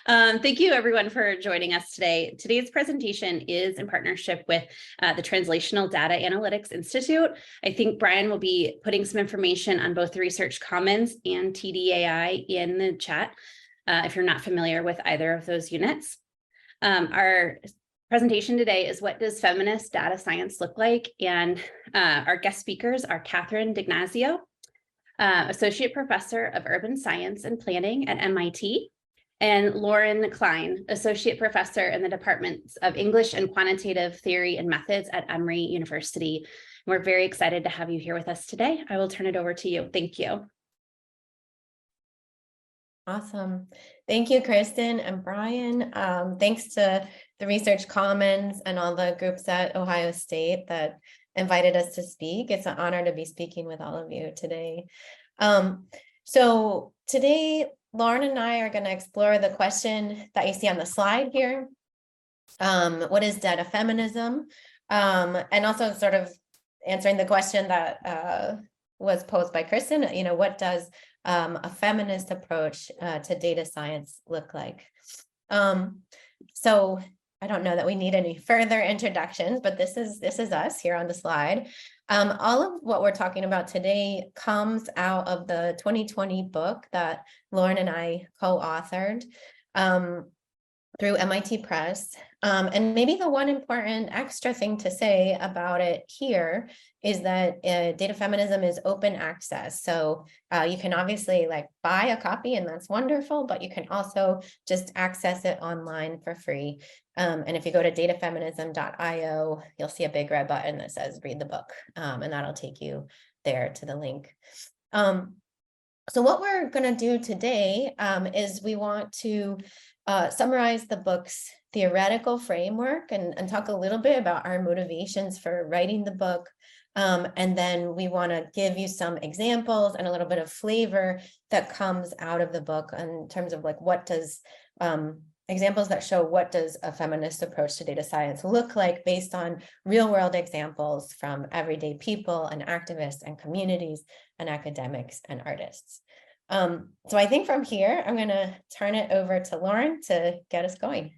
Thank you everyone for joining us today. Today's presentation is in partnership with the Translational Data Analytics Institute. I think Brian will be putting some information on both the Research Commons and TDAI in the chat if you're not familiar with either of those units. Our presentation today is what does feminist data science look like? And our guest speakers are Catherine D'Ignazio, Associate Professor of Urban Science and Planning at MIT, and Lauren Klein, Associate Professor in the Departments of English and Quantitative Theory and Methods at Emory University. We're very excited to have you here with us today. I will turn it over to you. Thank you. Awesome. Thank you, Kristen and Brian. Thanks to the Research Commons and all the groups at Ohio State that invited us to speak. It's an honor to be speaking with all of you today. So today, Lauren and I are going to explore the question that you see on the slide here. What is data feminism? And also sort of answering the question that was posed by Kristen, what does a feminist approach to data science look like? So I don't know that we need any further introductions, but this is us here on the slide. All of what we're talking about today comes out of the 2020 book that Lauren and I co-authored through MIT Press. And maybe the one important extra thing to say about it here is that data feminism is open access. So you can obviously buy a copy, and that's wonderful, but you can also just access it online for free. And if you go to datafeminism.io, you'll see a big red button that says read the book, and that'll take you there to the link. So what we're going to do today is we want to summarize the book's theoretical framework and talk a little bit about our motivations for writing the book. And then we want to give you some examples and a little bit of flavor that comes out of the book in terms of what does examples that show what does a feminist approach to data science look like based on real world examples from everyday people and activists and communities and academics and artists. So I think from here, I'm going to turn it over to Lauren to get us going.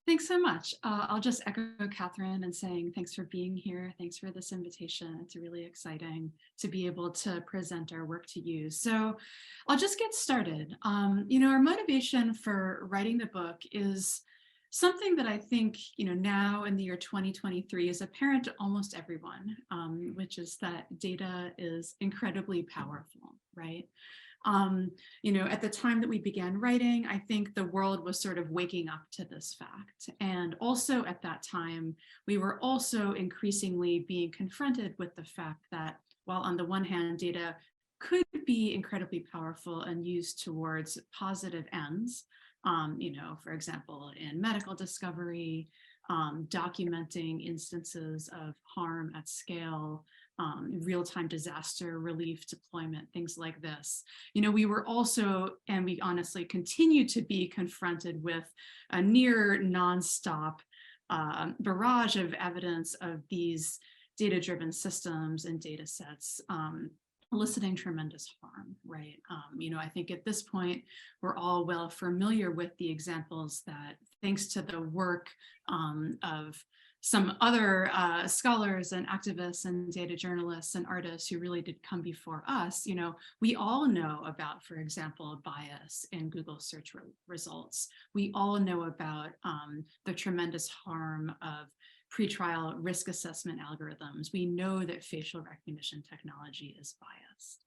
Thanks so much. I'll just echo Catherine and saying thanks for being here. Thanks for this invitation. It's really exciting to be able to present our work to you. So I'll just get started. Our motivation for writing the book is something that I think, now in the year 2023 is apparent to almost everyone, which is that data is incredibly powerful, right? At the time that we began writing, I think the world was sort of waking up to this fact. And also at that time, we were also increasingly being confronted with the fact that while on the one hand, data could be incredibly powerful and used towards positive ends, for example, in medical discovery, documenting instances of harm at scale, real-time disaster relief deployment, things like this. We were also, and we honestly continue to be confronted with a near nonstop barrage of evidence of these data-driven systems and data sets eliciting tremendous harm, right? I think at this point, we're all well familiar with the examples that, thanks to the work of some other scholars and activists and data journalists and artists who really did come before us, we all know about, for example, bias in Google search results. We all know about the tremendous harm of pretrial risk assessment algorithms. We know that facial recognition technology is biased.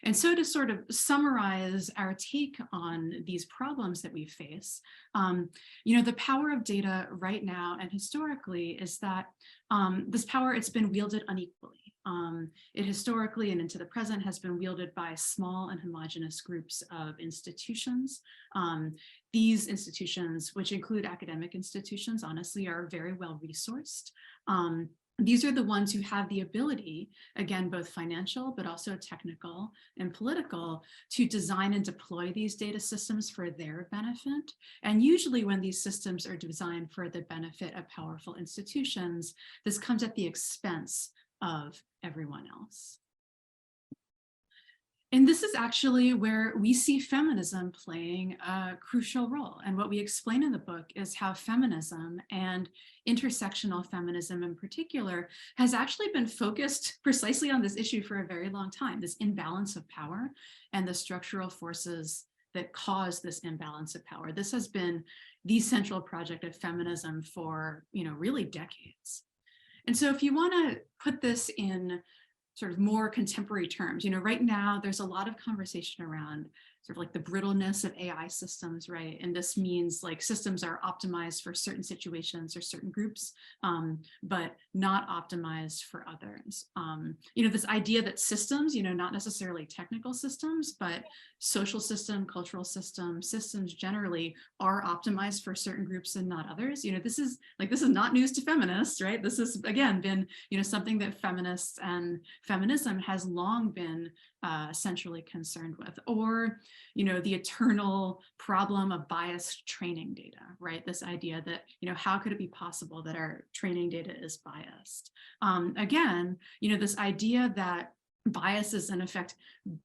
And so to sort of summarize our take on these problems that we face, the power of data right now and historically is that this power, it's been wielded unequally. It historically and into the present has been wielded by small and homogeneous groups of institutions. These institutions, which include academic institutions, honestly, are very well resourced. These are the ones who have the ability, again, both financial, but also technical and political, to design and deploy these data systems for their benefit. And usually when these systems are designed for the benefit of powerful institutions, this comes at the expense of everyone else. And this is actually where we see feminism playing a crucial role. And what we explain in the book is how feminism, and intersectional feminism in particular, has actually been focused precisely on this issue for a very long time, this imbalance of power and the structural forces that cause this imbalance of power. This has been the central project of feminism for, really decades. And so if you want to put this in sort of more contemporary terms, right now there's a lot of conversation around sort of like the brittleness of AI systems, right? And this means like systems are optimized for certain situations or certain groups, but not optimized for others. This idea that systems, not necessarily technical systems, but social system, cultural systems generally are optimized for certain groups and not others. This is not news to feminists, right? This has again been, something that feminists and feminism has long been centrally concerned with. Or, the eternal problem of biased training data, right? This idea that, how could it be possible that our training data is biased? Again, this idea that bias is in effect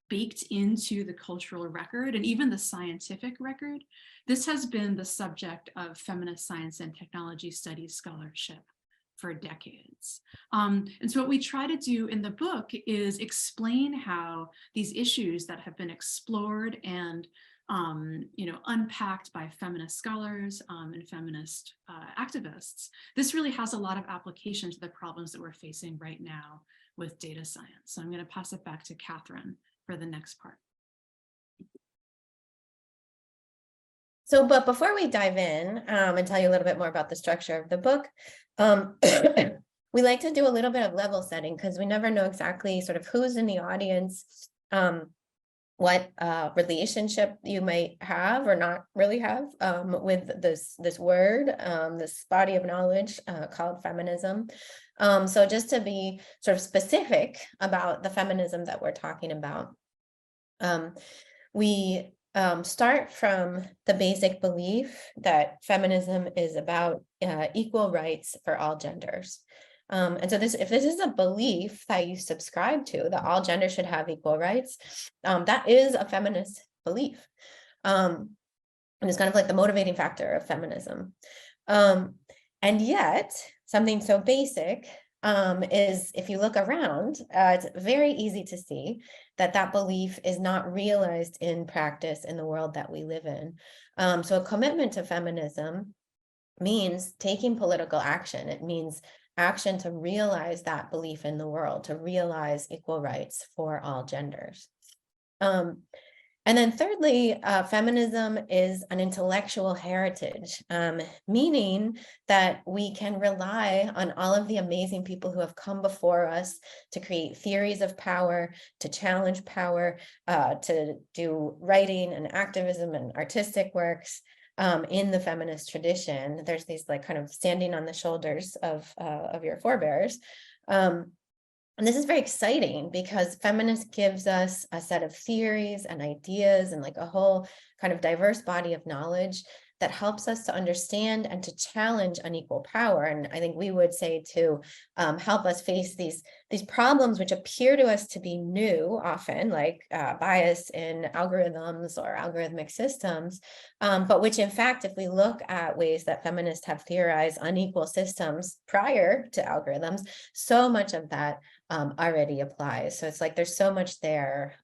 baked into the cultural record and even the scientific record. This has been the subject of feminist science and technology studies scholarship for decades. And so what we try to do in the book is explain how these issues that have been explored and unpacked by feminist scholars and feminist activists, this really has a lot of application to the problems that we're facing right now with data science. So I'm going to pass it back to Catherine for the next part. So, but before we dive in and tell you a little bit more about the structure of the book, we like to do a little bit of level setting because we never know exactly sort of who's in the audience, what relationship you might have or not really have with this word, this body of knowledge called feminism. So just to be sort of specific about the feminism that we're talking about, we start from the basic belief that feminism is about equal rights for all genders. And so if this is a belief that you subscribe to, that all genders should have equal rights, that is a feminist belief. And it's kind of like the motivating factor of feminism. And yet, something so basic is, if you look around, it's very easy to see that belief is not realized in practice in the world that we live in. So a commitment to feminism means taking political action. It means action to realize that belief in the world, to realize equal rights for all genders. And then thirdly, feminism is an intellectual heritage, meaning that we can rely on all of the amazing people who have come before us to create theories of power, to challenge power, to do writing and activism and artistic works. In the feminist tradition, there's these like kind of standing on the shoulders of your forebears. And this is very exciting because feminist gives us a set of theories and ideas and like a whole kind of diverse body of knowledge that helps us to understand and to challenge unequal power. And I think we would say to help us face these problems which appear to us to be new, often like bias in algorithms or algorithmic systems, but which in fact, if we look at ways that feminists have theorized unequal systems prior to algorithms, so much of that already applies. So it's like there's so much there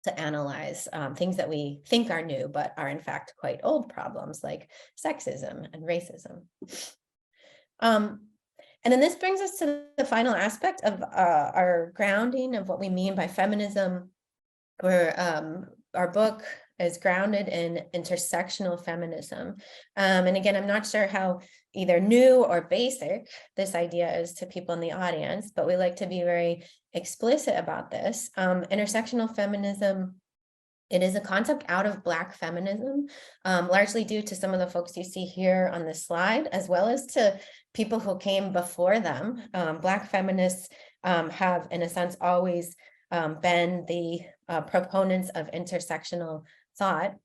to analyze, things that we think are new, but are in fact quite old problems like sexism and racism. And then this brings us to the final aspect of our grounding of what we mean by feminism, where our book is grounded in intersectional feminism. And again, I'm not sure how either new or basic this idea is to people in the audience, but we like to be very explicit about this. Intersectional feminism, it is a concept out of Black feminism, largely due to some of the folks you see here on this slide, as well as to people who came before them. Black feminists have, in a sense, always been the proponents of intersectional thought.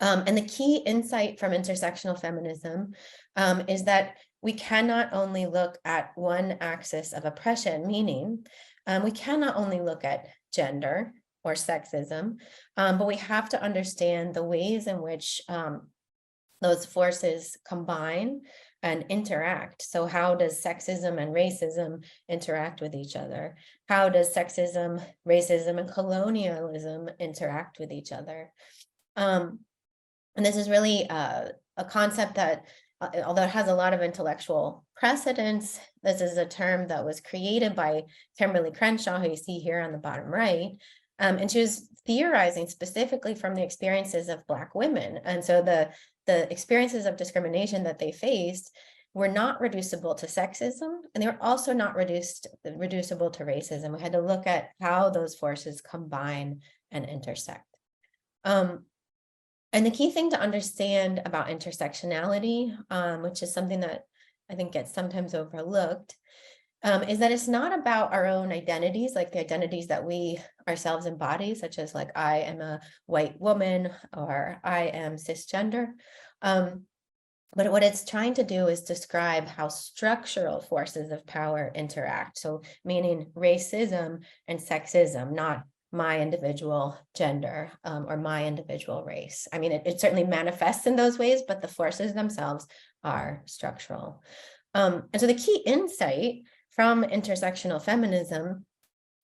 And the key insight from intersectional feminism is that we cannot only look at one axis of oppression, meaning we cannot only look at gender, or sexism, but we have to understand the ways in which those forces combine and interact. So how does sexism and racism interact with each other? How does sexism, racism, and colonialism interact with each other? And this is really a concept that, although it has a lot of intellectual precedence, this is a term that was created by Kimberly Crenshaw, who you see here on the bottom right. And she was theorizing specifically from the experiences of Black women. And so the experiences of discrimination that they faced were not reducible to sexism, and they were also not reducible to racism. We had to look at how those forces combine and intersect. And the key thing to understand about intersectionality, which is something that I think gets sometimes overlooked, is that it's not about our own identities, like the identities that we ourselves embody, such as like I am a white woman or I am cisgender. But what it's trying to do is describe how structural forces of power interact. So meaning racism and sexism, not my individual gender or my individual race. I mean, it certainly manifests in those ways, but the forces themselves are structural. And so the key insight from intersectional feminism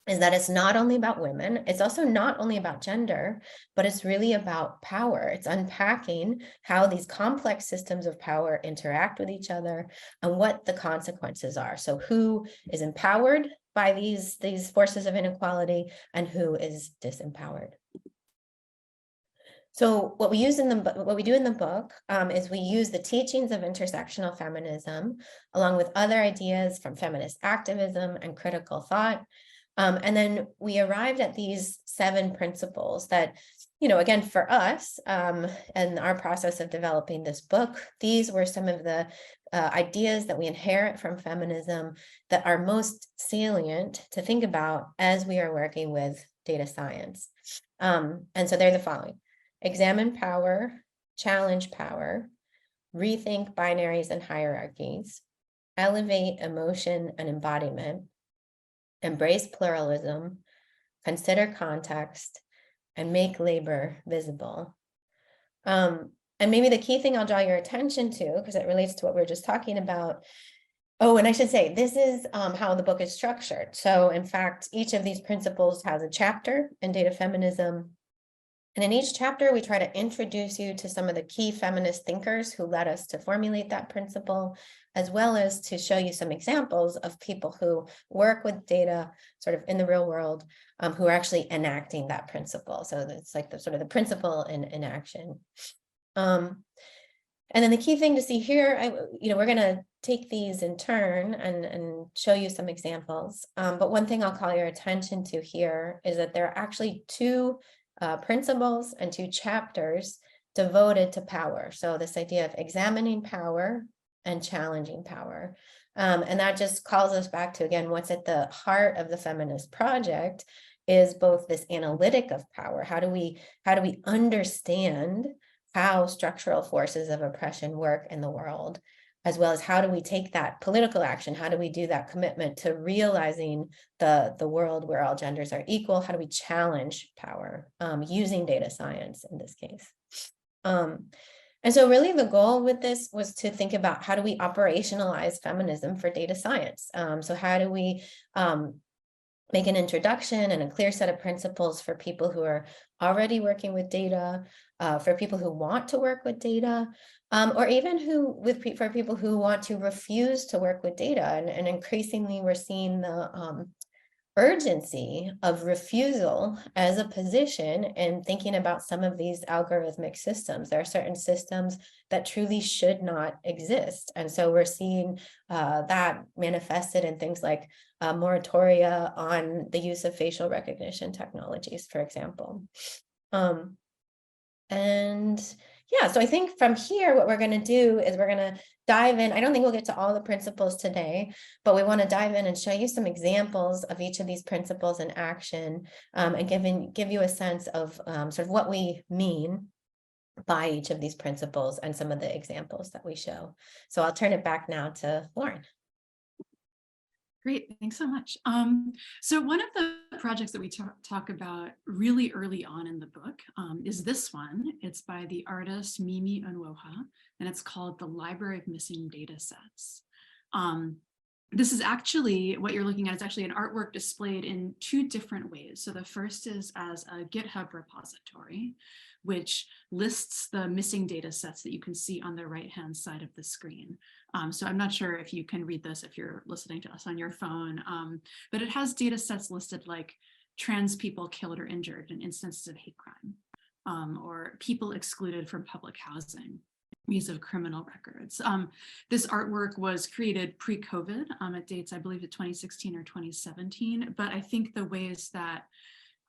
is that it's not only about women, it's also not only about gender, but it's really about power. It's unpacking how these complex systems of power interact with each other and what the consequences are. So who is empowered by these forces of inequality and who is disempowered. So what we do in the book is we use the teachings of intersectional feminism along with other ideas from feminist activism and critical thought. And then we arrived at these 7 principles that, again, for us and our process of developing this book, these were some of the ideas that we inherit from feminism that are most salient to think about as we are working with data science. And so they're the following: examine power, challenge power, rethink binaries and hierarchies, elevate emotion and embodiment, embrace pluralism, consider context, and make labor visible. And maybe the key thing I'll draw your attention to, because it relates to what we were just talking about. Oh, and I should say, this is how the book is structured. So in fact, each of these principles has a chapter in data feminism. And in each chapter, we try to introduce you to some of the key feminist thinkers who led us to formulate that principle, as well as to show you some examples of people who work with data sort of in the real world, who are actually enacting that principle. So it's like the sort of the principle in action. And then the key thing to see here, we're going to take these in turn and show you some examples. But one thing I'll call your attention to here is that there are actually 2 principles and 2 chapters devoted to power. So this idea of examining power and challenging power. And that just calls us back to, again, what's at the heart of the feminist project is both this analytic of power. How do we understand how structural forces of oppression work in the world, as well as how do we take that political action? How do we do that commitment to realizing the world where all genders are equal? How do we challenge power using data science in this case? And so really the goal with this was to think about how do we operationalize feminism for data science? So how do we make an introduction and a clear set of principles for people who are already working with data, for people who want to work with data, or even for people who want to refuse to work with data. And increasingly, we're seeing the urgency of refusal as a position and thinking about some of these algorithmic systems. There are certain systems that truly should not exist. And so we're seeing that manifested in things like moratoria on the use of facial recognition technologies, for example. And yeah, so I think from here, what we're going to do is we're going to dive in. I don't think we'll get to all the principles today, but we want to dive in and show you some examples of each of these principles in action, and give you a sense of sort of what we mean by each of these principles and some of the examples that we show. So I'll turn it back now to Lauren. Great, thanks so much. So one of the projects that we talk about really early on in the book is this one. It's by the artist Mimi Unwoha, and it's called The Library of Missing Data Sets. This is actually, what you're looking at is actually an artwork displayed in two different ways. So the first is as a GitHub repository, which lists the missing data sets that you can see on the right-hand side of the screen. So I'm not sure if you can read this if you're listening to us on your phone, but it has data sets listed like trans people killed or injured in instances of hate crime, or people excluded from public housing, use of criminal records. This artwork was created pre-COVID. It dates, I believe, to 2016 or 2017, but I think the ways that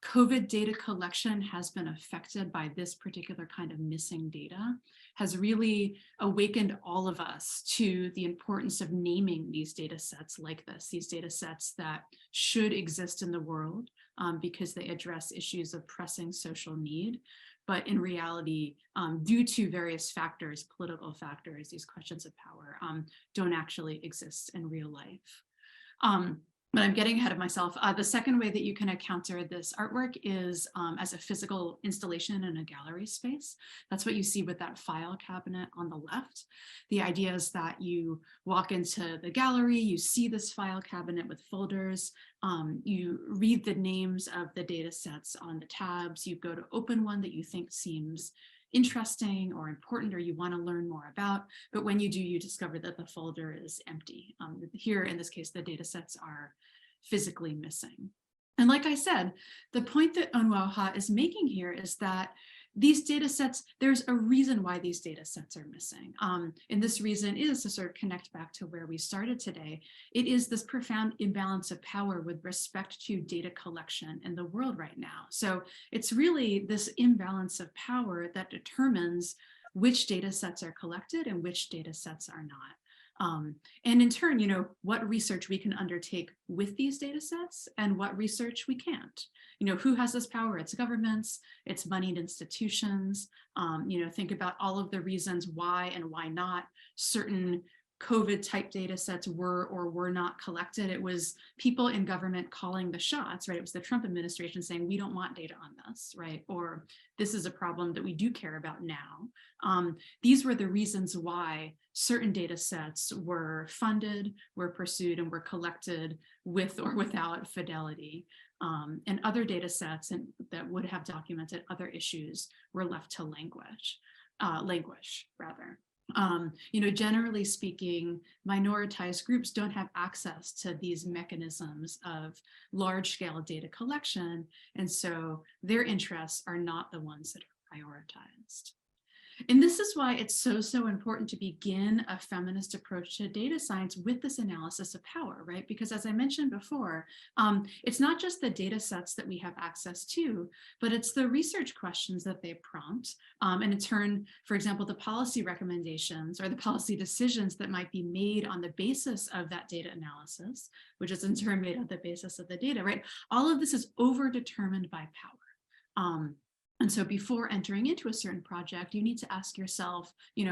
COVID data collection has been affected by this particular kind of missing data has really awakened all of us to the importance of naming these data sets like this, these data sets that should exist in the world because they address issues of pressing social need. But in reality, due to various factors, political factors, these questions of power don't actually exist in real life. But I'm getting ahead of myself. The second way that you can encounter this artwork is as a physical installation in a gallery space. That's what you see with that file cabinet on the left. The idea is that you walk into the gallery, you see this file cabinet with folders, you read the names of the data sets on the tabs, you go to open one that you think seems interesting or important or you want to learn more about, but when you do, you discover that the folder is empty. Here, in this case, the data sets are physically missing. And like I said, the point that Unwoha is making here is that these data sets, there's a reason why these data sets are missing. And this reason is to sort of connect back to where we started today. It is this profound imbalance of power with respect to data collection in the world right now. So it's really this imbalance of power that determines which data sets are collected and which data sets are not. And in turn, what research we can undertake with these data sets and what research we can't. Who has this power? It's governments, it's moneyed institutions. Think about all of the reasons why and why not certain COVID type data sets were or were not collected. It was people in government calling the shots, right? It was the Trump administration saying, we don't want data on this, right? Or this is a problem that we do care about now. These were the reasons why certain data sets were funded, were pursued, and were collected with or without fidelity. And other data sets that would have documented other issues were left to languish. Generally speaking, minoritized groups don't have access to these mechanisms of large-scale data collection, and so their interests are not the ones that are prioritized. And this is why it's so important to begin a feminist approach to data science with this analysis of power, right? Because as I mentioned before, it's not just the data sets that we have access to, but it's the research questions that they prompt. And in turn, for example, the policy recommendations or the policy decisions that might be made on the basis of that data analysis, which is in turn made on the basis of the data, right? All of this is overdetermined by power. And so before entering into a certain project, you need to ask yourself, is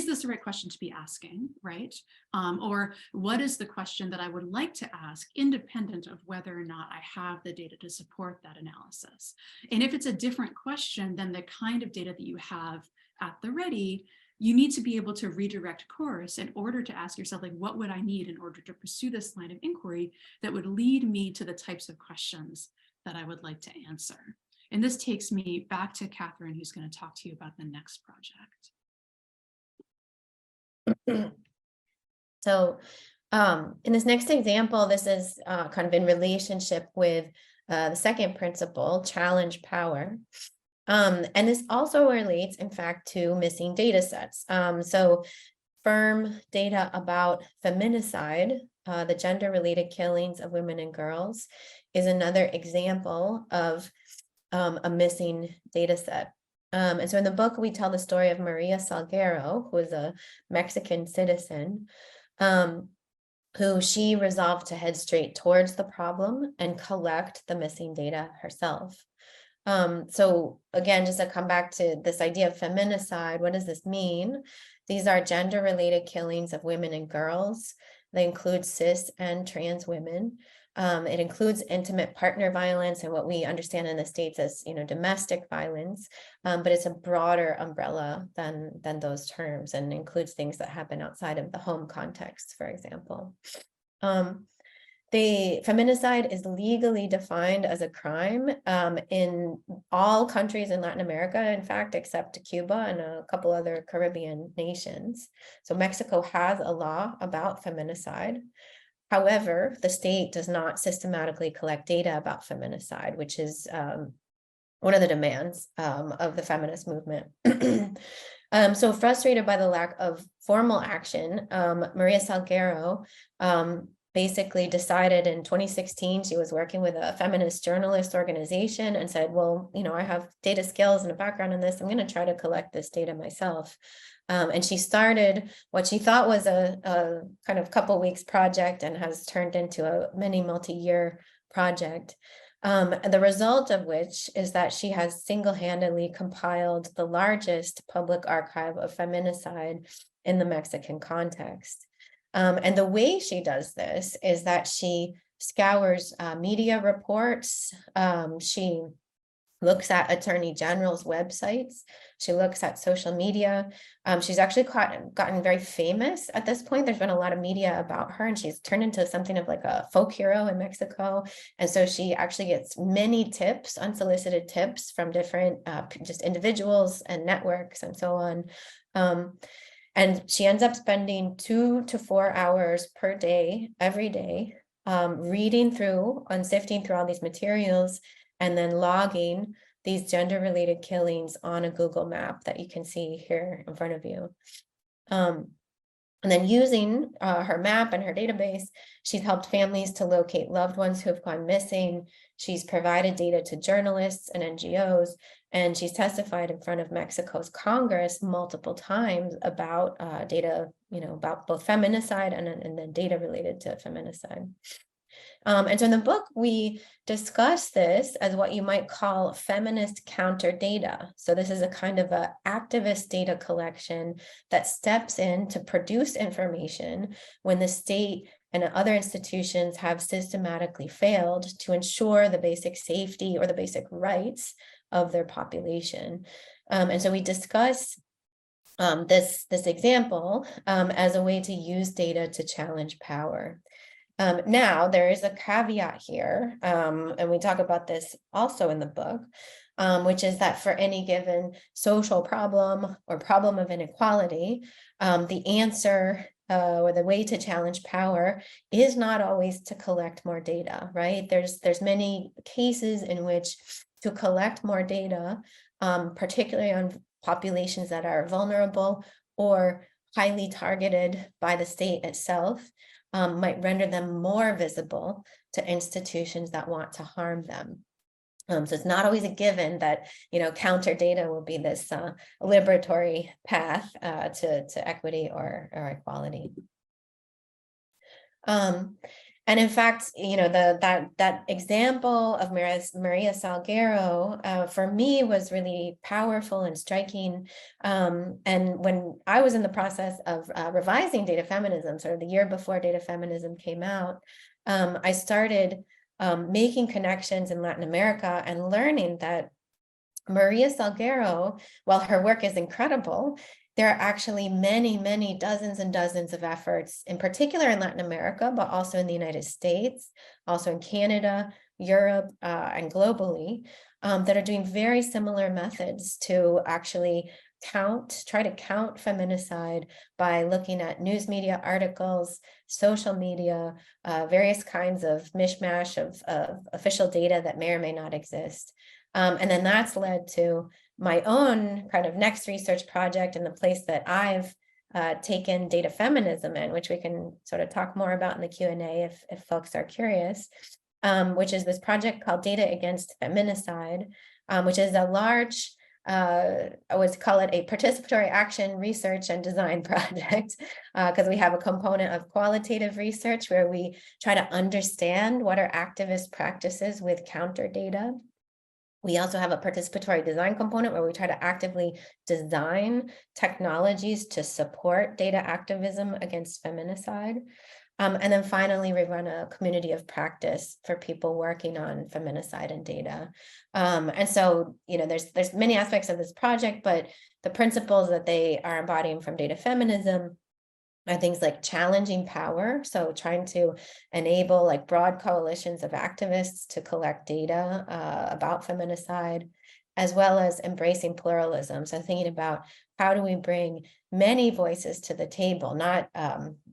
this the right question to be asking, right? Or what is the question that I would like to ask independent of whether or not I have the data to support that analysis? And if it's a different question than the kind of data that you have at the ready, you need to be able to redirect course in order to ask yourself, what would I need in order to pursue this line of inquiry that would lead me to the types of questions that I would like to answer. And this takes me back to Catherine, who's going to talk to you about the next project. So in this next example, this is kind of in relationship with the second principle, challenge power. And this also relates, in fact, to missing data sets. So firm data about feminicide, the gender-related killings of women and girls, is another example of a missing data set. And so in the book, we tell the story of Maria Salguero, who is a Mexican citizen, who she resolved to head straight towards the problem and collect the missing data herself. So again, just to come back to this idea of feminicide, what does this mean? These are gender-related killings of women and girls. They include cis and trans women. It includes intimate partner violence and what we understand in the States as, domestic violence, but it's a broader umbrella than those terms, and includes things that happen outside of the home context, for example. The feminicide is legally defined as a crime in all countries in Latin America, in fact, except Cuba and a couple other Caribbean nations. So Mexico has a law about feminicide. However, the state does not systematically collect data about feminicide, which is one of the demands of the feminist movement. So frustrated by the lack of formal action, Maria Salguero basically decided in 2016, she was working with a feminist journalist organization and said, well, I have data skills and a background in this. I'm going to try to collect this data myself. And she started what she thought was a kind of couple weeks project and has turned into a many multi-year project. The result of which is that she has single-handedly compiled the largest public archive of feminicide in the Mexican context. And the way she does this is that she scours media reports. She looks at attorney general's websites. She looks at social media. She's actually gotten very famous at this point. There's been a lot of media about her, and she's turned into something of like a folk hero in Mexico. And so she actually gets many tips, unsolicited tips from different just individuals and networks and so on. And she ends up spending 2 to 4 hours per day, every day, reading through and sifting through all these materials, and then logging these gender-related killings on a Google map that you can see here in front of you. And then using her map and her database, she's helped families to locate loved ones who have gone missing. She's provided data to journalists and NGOs, and she's testified in front of Mexico's Congress multiple times about data, about both feminicide and then data related to feminicide. And so in the book, we discuss this as what you might call feminist counter data. So this is a kind of an activist data collection that steps in to produce information when the state and other institutions have systematically failed to ensure the basic safety or the basic rights of their population. And so we discuss this example as a way to use data to challenge power. Now, there is a caveat here, and we talk about this also in the book, which is that for any given social problem or problem of inequality, the answer or the way to challenge power is not always to collect more data, right? There's many cases in which to collect more data, particularly on populations that are vulnerable or highly targeted by the state itself, might render them more visible to institutions that want to harm them. So it's not always a given that, counter data will be this liberatory path to equity or equality. And in fact, that example of Maria Salguero for me was really powerful and striking. And when I was in the process of revising Data Feminism, sort of the year before Data Feminism came out, I started making connections in Latin America and learning that Maria Salguero, while her work is incredible, there are actually many, many dozens and dozens of efforts, in particular in Latin America, but also in the United States, also in Canada, Europe, and globally, that are doing very similar methods to actually try to count feminicide by looking at news media articles, social media, various kinds of mishmash of official data that may or may not exist. And then that's led to my own kind of next research project and the place that I've taken data feminism in, which we can sort of talk more about in the Q&A if folks are curious, which is this project called Data Against Feminicide, which is a large, I would call it a participatory action research and design project, because we have a component of qualitative research where we try to understand what are activist practices with counter data. We also have a participatory design component where we try to actively design technologies to support data activism against feminicide. And then finally, we run a community of practice for people working on feminicide and data. And so, there's many aspects of this project, but the principles that they are embodying from data feminism are things like challenging power. So trying to enable like broad coalitions of activists to collect data about feminicide, as well as embracing pluralism. So thinking about how do we bring many voices to the table? Not,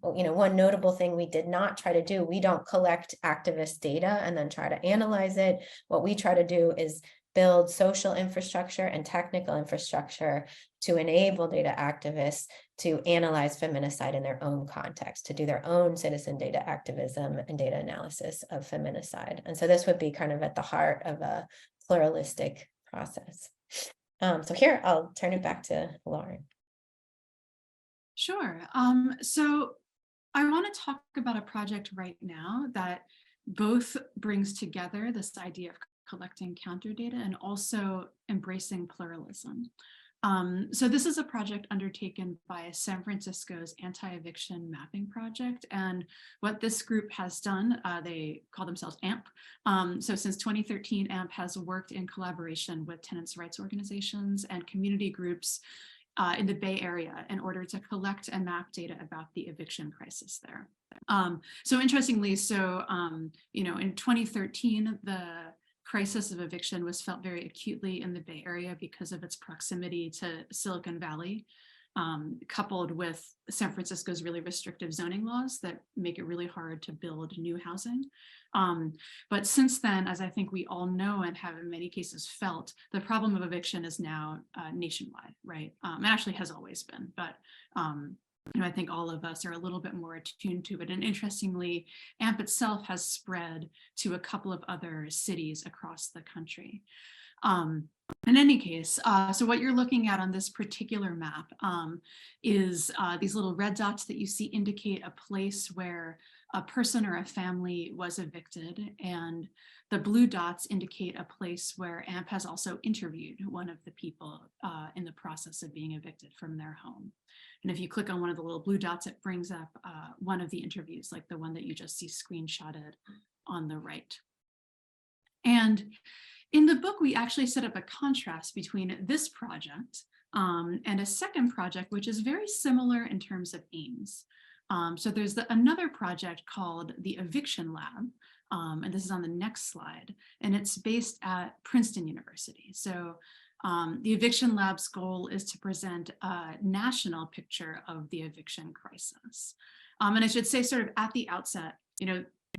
one notable thing we did not try to do, we don't collect activist data and then try to analyze it. What we try to do is build social infrastructure and technical infrastructure to enable data activists to analyze feminicide in their own context, to do their own citizen data activism and data analysis of feminicide. And so this would be kind of at the heart of a pluralistic process. So here, I'll turn it back to Lauren. Sure. So I want to talk about a project right now that both brings together this idea of collecting counter data and also embracing pluralism. So this is a project undertaken by San Francisco's anti-eviction mapping project. And what this group has done, they call themselves AMP. So since 2013, AMP has worked in collaboration with tenants' rights organizations and community groups in the Bay Area in order to collect and map data about the eviction crisis there. So interestingly, in 2013, the crisis of eviction was felt very acutely in the Bay Area because of its proximity to Silicon Valley, coupled with San Francisco's really restrictive zoning laws that make it really hard to build new housing. But since then, as I think we all know and have in many cases felt, the problem of eviction is now nationwide, right? It actually has always been, but I think all of us are a little bit more attuned to it. And interestingly, AMP itself has spread to a couple of other cities across the country. In any case, so what you're looking at on this particular map is these little red dots that you see indicate a place where a person or a family was evicted, and the blue dots indicate a place where AMP has also interviewed one of the people in the process of being evicted from their home. And if you click on one of the little blue dots, it brings up one of the interviews, like the one that you just see screenshotted on the right. And in the book, we actually set up a contrast between this project and a second project, which is very similar in terms of aims. So there's another project called the Eviction Lab, and this is on the next slide, and it's based at Princeton University. So the Eviction Lab's goal is to present a national picture of the eviction crisis. And I should say sort of at the outset,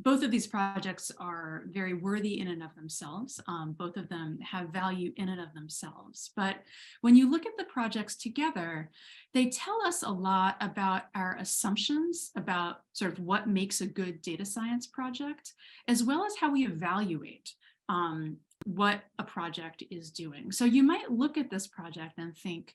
both of these projects are very worthy in and of themselves. Both of them have value in and of themselves. But when you look at the projects together, they tell us a lot about our assumptions about sort of what makes a good data science project, as well as how we evaluate what a project is doing. So you might look at this project and think,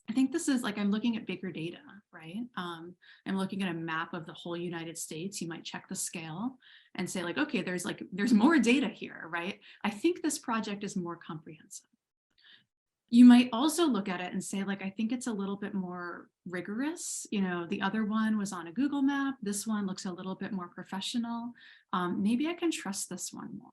I think this is like, I'm looking at bigger data, right? I'm looking at a map of the whole United States. You might check the scale and say like, okay, there's more data here, right? I think this project is more comprehensive. You might also look at it and say like, I think it's a little bit more rigorous. The other one was on a Google map. This one looks a little bit more professional. Maybe I can trust this one more.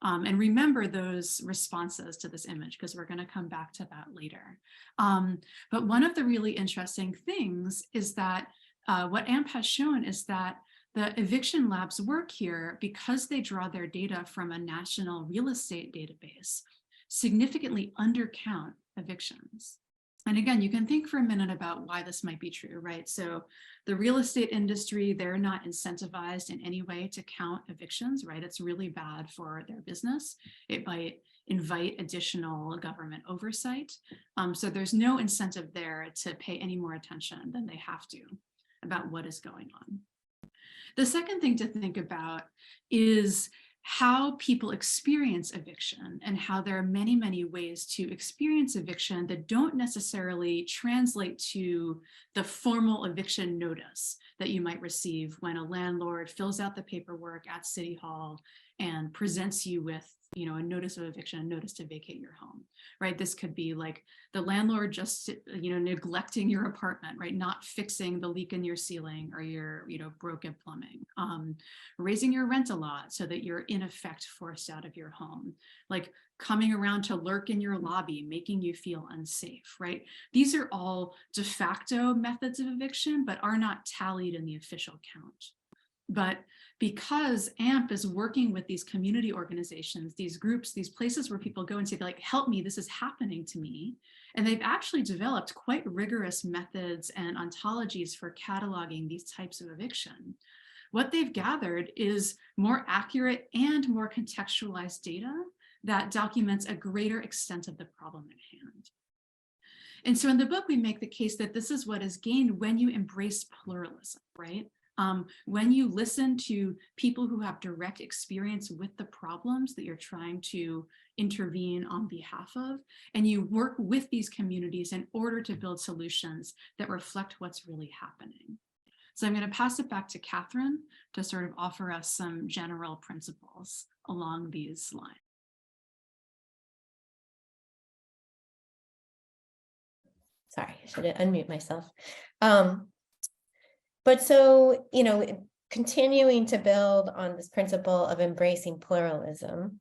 And remember those responses to this image, because we're going to come back to that later. But one of the really interesting things is that what AMP has shown is that the Eviction Lab's work here, because they draw their data from a national real estate database, significantly undercount evictions. And again, you can think for a minute about why this might be true, right? So the real estate industry, they're not incentivized in any way to count evictions, right? It's really bad for their business. It might invite additional government oversight. So there's no incentive there to pay any more attention than they have to about what is going on. The second thing to think about is how people experience eviction, and how there are many, many ways to experience eviction that don't necessarily translate to the formal eviction notice that you might receive when a landlord fills out the paperwork at City Hall and presents you with, you know, a notice of eviction, a notice to vacate your home, right? This could be like the landlord just, you know, neglecting your apartment, right? Not fixing the leak in your ceiling or your, you know, broken plumbing, raising your rent a lot so that you're in effect forced out of your home, like coming around to lurk in your lobby, making you feel unsafe, right? These are all de facto methods of eviction, but are not tallied in the official count. But because AMP is working with these community organizations, these groups, these places where people go and say, like, help me, this is happening to me. And they've actually developed quite rigorous methods and ontologies for cataloging these types of eviction. What they've gathered is more accurate and more contextualized data that documents a greater extent of the problem at hand. And so in the book, we make the case that this is what is gained when you embrace pluralism, right? When you listen to people who have direct experience with the problems that you're trying to intervene on behalf of, and you work with these communities in order to build solutions that reflect what's really happening. So I'm going to pass it back to Catherine to sort of offer us some general principles along these lines. Sorry, I should unmute myself. But so, you know, continuing to build on this principle of embracing pluralism,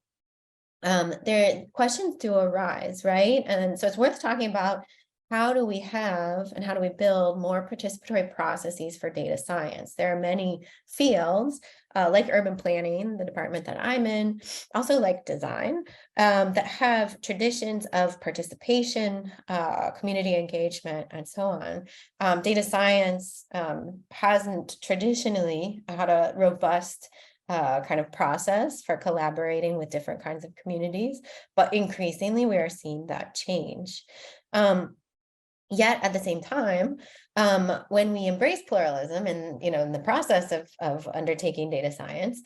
questions do arise, right? And so it's worth talking about how do we have and how do we build more participatory processes for data science? There are many fields like urban planning, the department that I'm in, also like design, that have traditions of participation, community engagement, and so on. Data science hasn't traditionally had a robust kind of process for collaborating with different kinds of communities, but increasingly we are seeing that change. Yet at the same time, when we embrace pluralism and, you know, in the process of undertaking data science,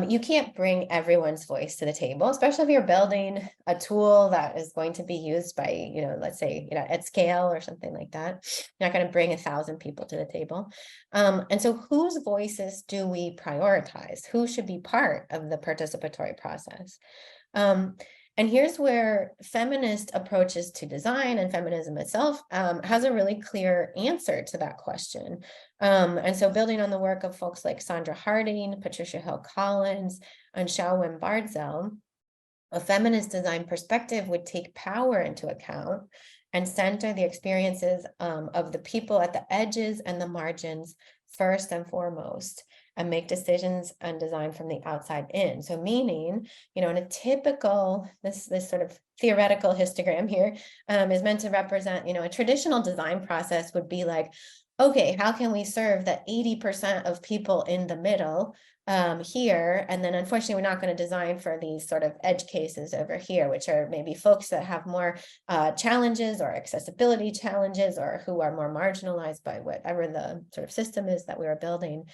you can't bring everyone's voice to the table, especially if you're building a tool that is going to be used by, you know, let's say, you know, at scale or something like that. You're not going to bring 1,000 people to the table. And so whose voices do we prioritize? Who should be part of the participatory process? And here's where feminist approaches to design and feminism itself has a really clear answer to that question. And so building on the work of folks like Sandra Harding, Patricia Hill Collins, and Xiaowen Bardzel, a feminist design perspective would take power into account and center the experiences of the people at the edges and the margins first and foremost, and make decisions and design from the outside in. So meaning, you know, in a typical, this sort of theoretical histogram here is meant to represent, you know, a traditional design process would be like, okay, how can we serve that 80% of people in the middle here? And then unfortunately, we're not going to design for these sort of edge cases over here, which are maybe folks that have more challenges or accessibility challenges, or who are more marginalized by whatever the sort of system is that we are building.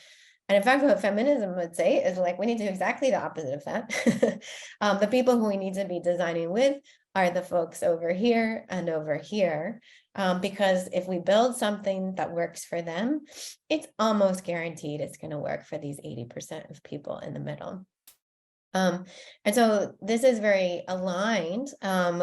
And in fact, what feminism would say is like, we need to do exactly the opposite of that. The people who we need to be designing with are the folks over here and over here. Because if we build something that works for them, it's almost guaranteed it's going to work for these 80% of people in the middle. And so this is very aligned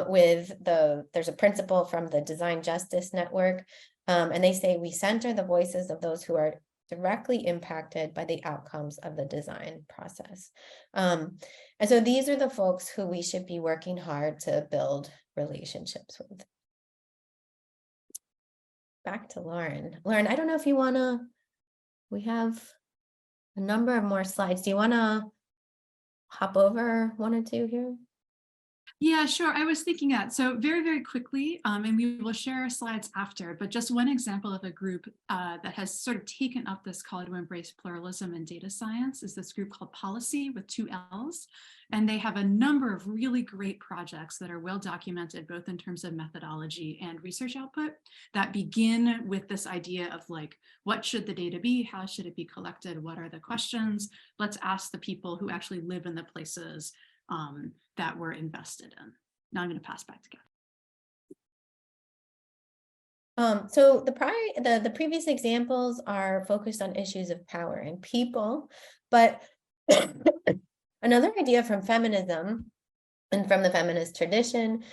with there's a principle from the Design Justice Network, and they say we center the voices of those who are directly impacted by the outcomes of the design process. And so these are the folks who we should be working hard to build relationships with. Back to Lauren. Lauren, I don't know if you want to, we have a number of more slides. Do you want to hop over one or two here? Yeah, sure. I was thinking that. So very, very quickly, and we will share our slides after, but just one example of a group that has sort of taken up this call to embrace pluralism in data science is this group called Policy with 2 L's. And they have a number of really great projects that are well documented, both in terms of methodology and research output, that begin with this idea of like, what should the data be? How should it be collected? What are the questions? Let's ask the people who actually live in the places that we're invested in. Now I'm going to pass back to Kathy. So the previous examples are focused on issues of power and people, but Another idea from feminism and from the feminist tradition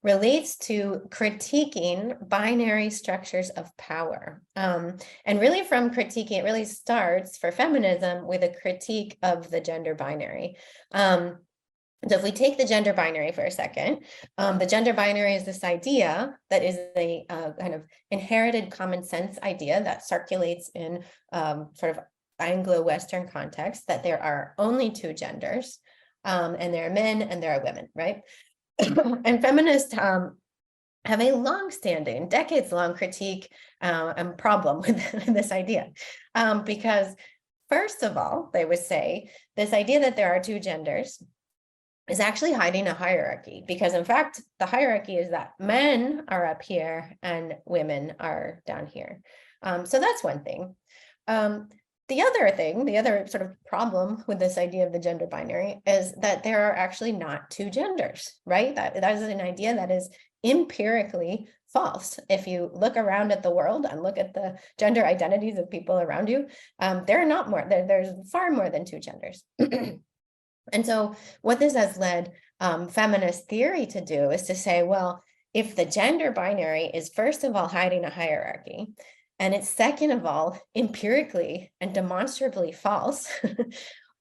relates to critiquing binary structures of power. And really from critiquing, it really starts for feminism with a critique of the gender binary. So if we take the gender binary for a second, the gender binary is this idea that is a kind of inherited common sense idea that circulates in sort of Anglo-Western context, that there are only two genders, and there are men and there are women, right? And feminists have a long-standing, decades-long critique and problem with this idea, because first of all, they would say this idea that there are two genders is actually hiding a hierarchy, because in fact, the hierarchy is that men are up here and women are down here. So that's one thing. The other sort of problem with this idea of the gender binary is that there are actually not two genders, right? That is an idea that is empirically false. If you look around at the world and look at the gender identities of people around you, there are not more, there's far more than two genders. And so what this has led feminist theory to do is to say, well, if the gender binary is first of all hiding a hierarchy, and it's second of all empirically and demonstrably false,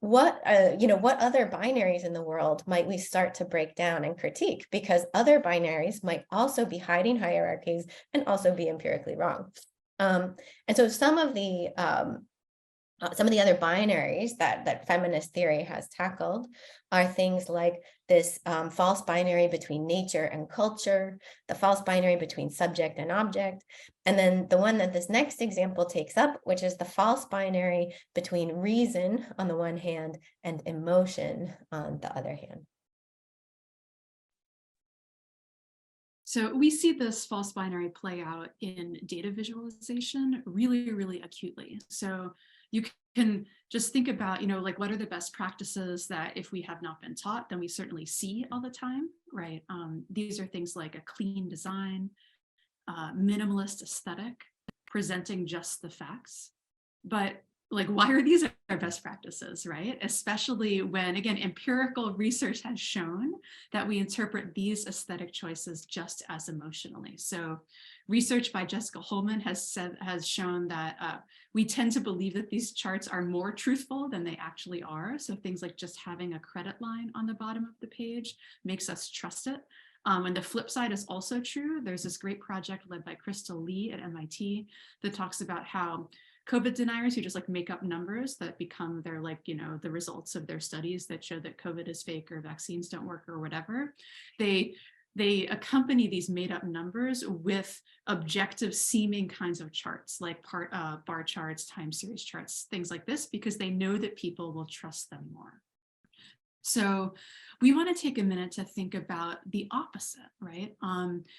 what other binaries in the world might we start to break down and critique? Because other binaries might also be hiding hierarchies and also be empirically wrong. And so some of the other binaries that feminist theory has tackled are things like this false binary between nature and culture, the false binary between subject and object, and then the one that this next example takes up, which is the false binary between reason on the one hand and emotion on the other hand. So we see this false binary play out in data visualization really, really acutely. So you can just think about, like, what are the best practices that if we have not been taught, then we certainly see all the time, right? These are things like a clean design, minimalist aesthetic, presenting just the facts. But like, why are these our best practices, right? Especially when, again, empirical research has shown that we interpret these aesthetic choices just as emotionally. So research by Jessica Holman has shown that we tend to believe that these charts are more truthful than they actually are. So things like just having a credit line on the bottom of the page makes us trust it. And the flip side is also true. There's this great project led by Crystal Lee at MIT that talks about how COVID deniers who just like make up numbers that become their, like, the results of their studies that show that COVID is fake or vaccines don't work or whatever. They accompany these made up numbers with objective seeming kinds of charts, like bar charts, time series charts, things like this, because they know that people will trust them more. So we want to take a minute to think about the opposite, right?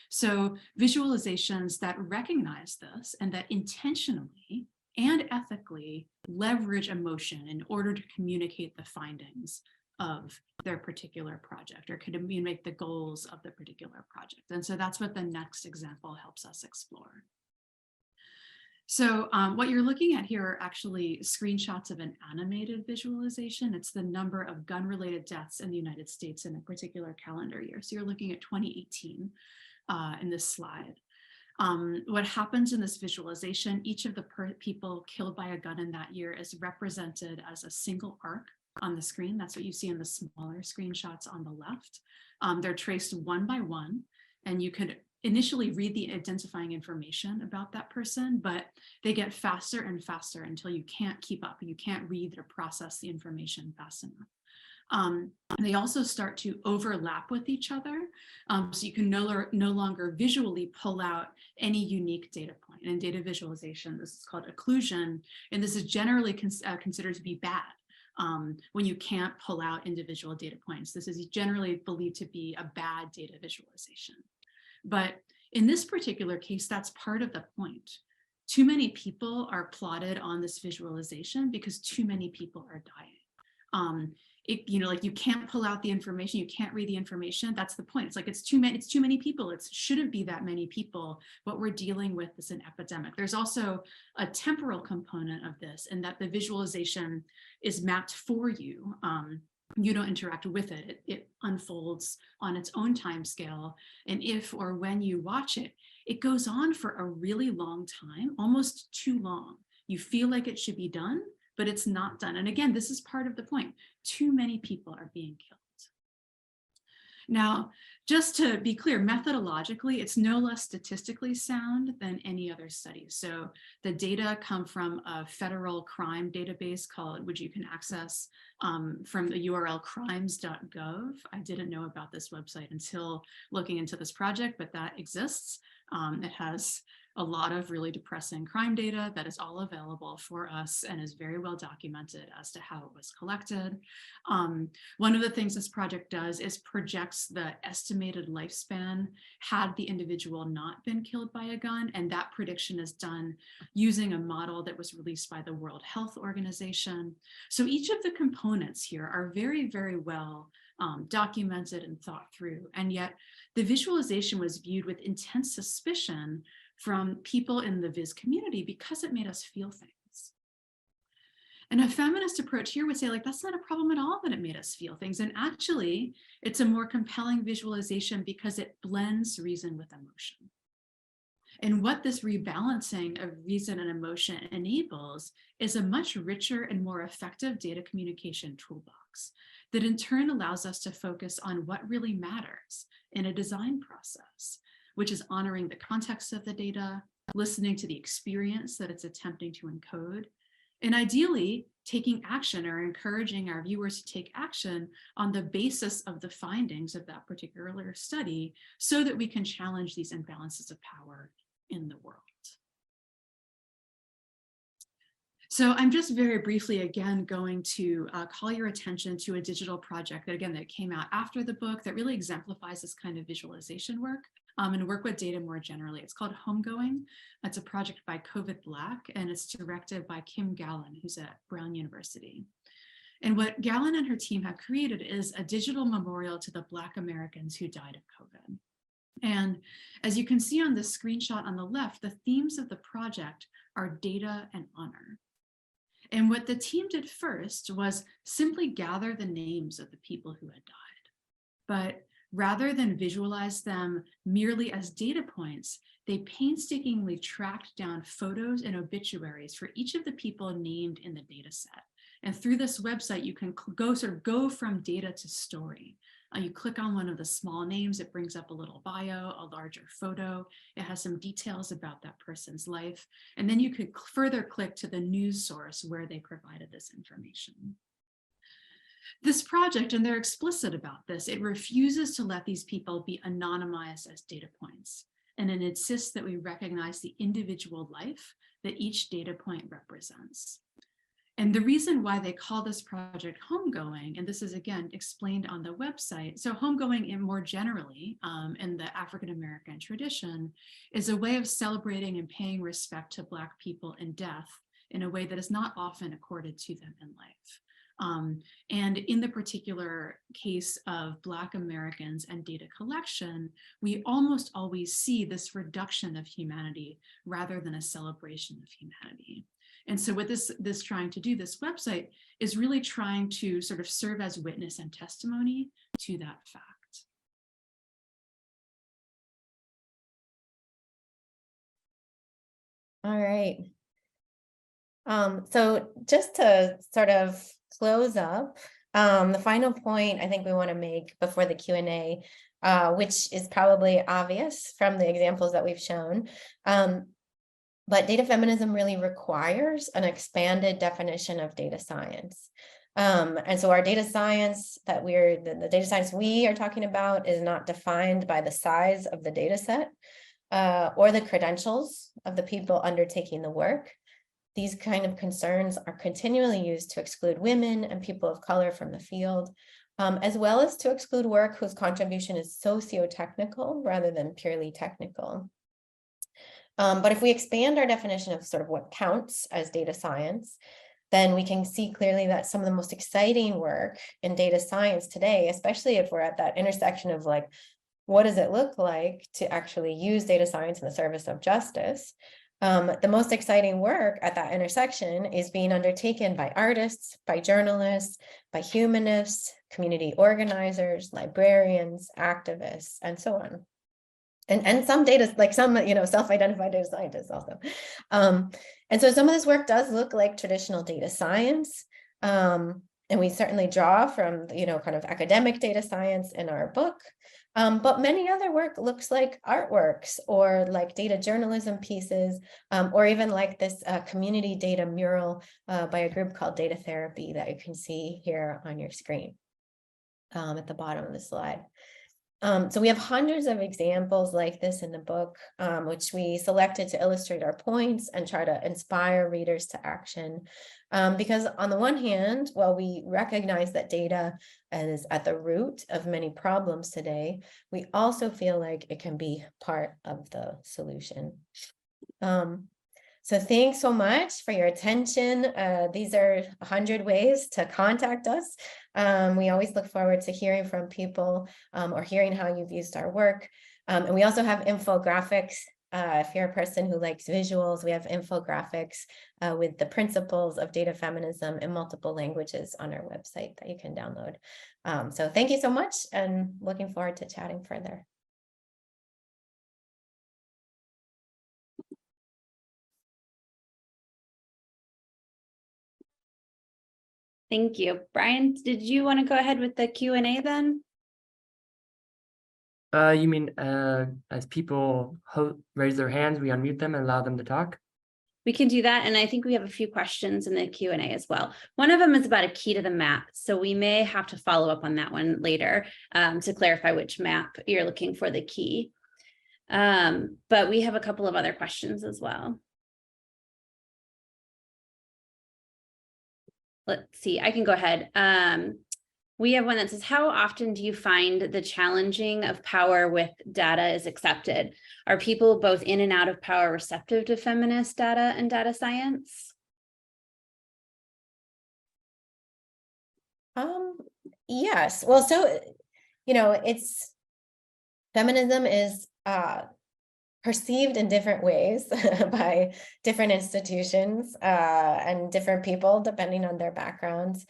So visualizations that recognize this and that intentionally and ethically leverage emotion in order to communicate the findings of their particular project or communicate the goals of the particular project. And so that's what the next example helps us explore. So what you're looking at here are actually screenshots of an animated visualization. It's the number of gun-related deaths in the United States in a particular calendar year. So you're looking at 2018 in this slide. What happens in this visualization, each of the people killed by a gun in that year is represented as a single arc on the screen. That's what you see in the smaller screenshots on the left. They're traced one by one, and you could initially read the identifying information about that person, but they get faster and faster until you can't keep up. You can't read or process the information fast enough. They also start to overlap with each other, so you can no longer visually pull out any unique data point. In data visualization, this is called occlusion, and this is generally considered to be bad. When you can't pull out individual data points, this is generally believed to be a bad data visualization. But in this particular case, that's part of the point. Too many people are plotted on this visualization because too many people are dying. Like, you can't pull out the information, you can't read the information. That's the point. It's like, it's too many people. It shouldn't be that many people. What we're dealing with is an epidemic. There's also a temporal component of this, in that the visualization is mapped for you You don't interact with it. It unfolds on its own time scale. And if or when you watch it, it goes on for a really long time, almost too long. You feel like it should be done, but it's not done. And again, this is part of the point. Too many people are being killed. Now, just to be clear, methodologically, it's no less statistically sound than any other study. So the data come from a federal crime database which you can access from the URL crimes.gov. I didn't know about this website until looking into this project, but that exists. It has a lot of really depressing crime data that is all available for us and is very well documented as to how it was collected. One of the things this project does is projects the estimated lifespan had the individual not been killed by a gun, and that prediction is done using a model that was released by the World Health Organization. So each of the components here are very, very well documented and thought through, and yet the visualization was viewed with intense suspicion from people in the Viz community because it made us feel things. And a feminist approach here would say, like, that's not a problem at all that it made us feel things. And actually, it's a more compelling visualization because it blends reason with emotion. And what this rebalancing of reason and emotion enables is a much richer and more effective data communication toolbox that in turn allows us to focus on what really matters in a design process, which is honoring the context of the data, listening to the experience that it's attempting to encode, and ideally taking action or encouraging our viewers to take action on the basis of the findings of that particular study so that we can challenge these imbalances of power in the world. So I'm just very briefly, again, going to call your attention to a digital project that came out after the book that really exemplifies this kind of visualization work. And work with data more generally. It's called Homegoing. It's a project by COVID Black, and it's directed by Kim Gallen, who's at Brown University. And what Gallen and her team have created is a digital memorial to the Black Americans who died of COVID. And as you can see on the screenshot on the left, the themes of the project are data and honor. And what the team did first was simply gather the names of the people who had died. But rather than visualize them merely as data points, they painstakingly tracked down photos and obituaries for each of the people named in the data set. And through this website, you can go from data to story. You click on one of the small names, it brings up a little bio, a larger photo. It has some details about that person's life. And then you could further click to the news source where they provided this information. This project, and they're explicit about this, it refuses to let these people be anonymized as data points. And it insists that we recognize the individual life that each data point represents. And the reason why they call this project Homegoing, and this is again explained on the website, so homegoing in more generally in the African-American tradition is a way of celebrating and paying respect to Black people in death in a way that is not often accorded to them in life. And in the particular case of Black Americans and data collection, we almost always see this reduction of humanity rather than a celebration of humanity. And so what this trying to do, this website, is really trying to sort of serve as witness and testimony to that fact. All right. So just to sort of close up, the final point I think we want to make before the Q&A, which is probably obvious from the examples that we've shown, but data feminism really requires an expanded definition of data science. And so our data science the data science we are talking about is not defined by the size of the data set or the credentials of the people undertaking the work. These kind of concerns are continually used to exclude women and people of color from the field, as well as to exclude work whose contribution is socio-technical rather than purely technical. But if we expand our definition of sort of what counts as data science, then we can see clearly that some of the most exciting work in data science today, especially if we're at that intersection of like, what does it look like to actually use data science in the service of justice? The most exciting work at that intersection is being undertaken by artists, by journalists, by humanists, community organizers, librarians, activists, and so on. And some data, like some, self-identified data scientists also. And so some of this work does look like traditional data science. And we certainly draw from, kind of academic data science in our book. But many other work looks like artworks or like data journalism pieces, or even like this community data mural by a group called Data Therapy that you can see here on your screen at the bottom of the slide. So we have hundreds of examples like this in the book, which we selected to illustrate our points and try to inspire readers to action. Because on the one hand, while we recognize that data is at the root of many problems today, we also feel like it can be part of the solution. So thanks so much for your attention. These are 100 ways to contact us. We always look forward to hearing from people or hearing how you've used our work. And we also have infographics. If you're a person who likes visuals, we have infographics with the principles of data feminism in multiple languages on our website that you can download. So thank you so much, and looking forward to chatting further. Thank you. Brian, did you want to go ahead with the Q&A then? You mean as people raise their hands, we unmute them and allow them to talk? We can do that. And I think we have a few questions in the Q&A as well. One of them is about a key to the map. So we may have to follow up on that one later to clarify which map you're looking for the key. But we have a couple of other questions as well. Let's see, I can go ahead. We have one that says, how often do you find the challenging of power with data is accepted? Are people both in and out of power receptive to feminist data and data science? Yes, well, so, feminism is perceived in different ways by different institutions and different people, depending on their backgrounds.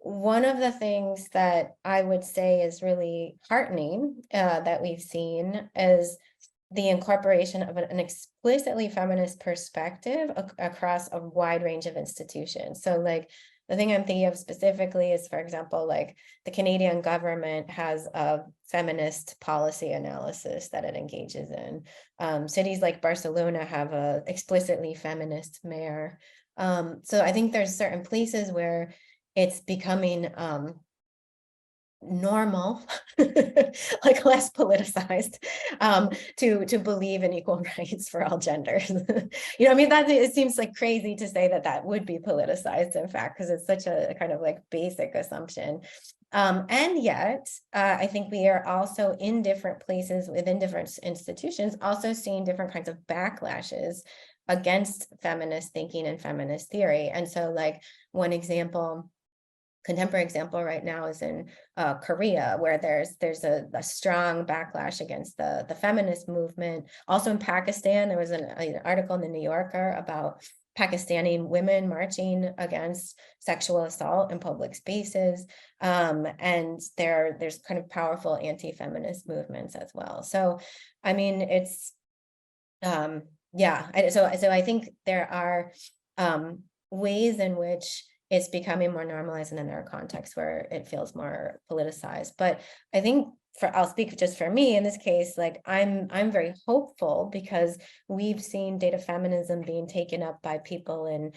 One of the things that I would say is really heartening that we've seen is the incorporation of an explicitly feminist perspective across a wide range of institutions. So like the thing I'm thinking of specifically is, for example, like the Canadian government has a feminist policy analysis that it engages in. Cities like Barcelona have a explicitly feminist mayor. So I think there's certain places where it's becoming normal, like less politicized, to believe in equal rights for all genders. I mean, that it seems like crazy to say that that would be politicized, in fact, because it's such a kind of like basic assumption. And yet, I think we are also in different places within different institutions, also seeing different kinds of backlashes against feminist thinking and feminist theory. And so like one example, contemporary example right now is in Korea, where there's a strong backlash against the feminist movement. Also in Pakistan, there was an article in the New Yorker about Pakistani women marching against sexual assault in public spaces. And there's kind of powerful anti-feminist movements as well. So, I mean, it's, yeah, so I think there are ways in which it's becoming more normalized, and then there are contexts where it feels more politicized. But I think I'll speak just for me in this case, like I'm very hopeful because we've seen data feminism being taken up by people in